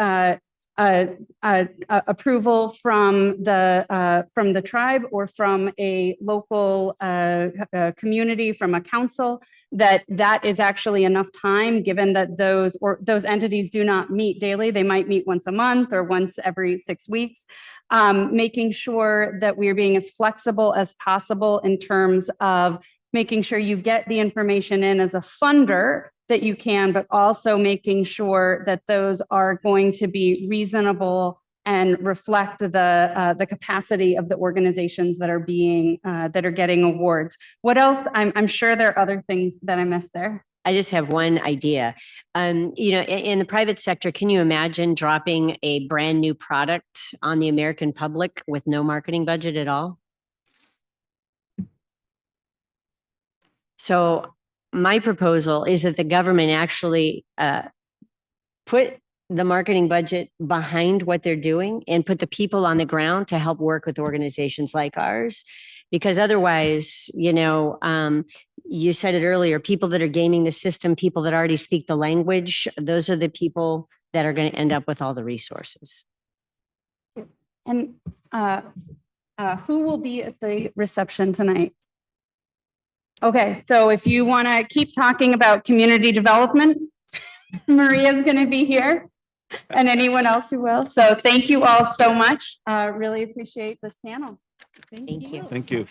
approval from the tribe or from a local community, from a council, that is actually enough time, given that those entities do not meet daily. They might meet once a month or once every 6 weeks. Making sure that we are being as flexible as possible in terms of making sure you get the information in as a funder that you can, but also making sure that those are going to be reasonable and reflect the capacity of the organizations that are getting awards. What else? I'm sure there are other things that I missed there. I just have one idea. In the private sector, can you imagine dropping a brand new product on the American public with no marketing budget at all? So my proposal is that the government actually put the marketing budget behind what they're doing and put the people on the ground to help work with organizations like ours. Because otherwise, you said it earlier, people that are gaming the system, people that already speak the language, those are the people that are going to end up with all the resources. And who will be at the reception tonight? Okay, so if you want to keep talking about community development, Maria's going to be here and anyone else who will. So thank you all so much. Really appreciate this panel. Thank you. Thank you.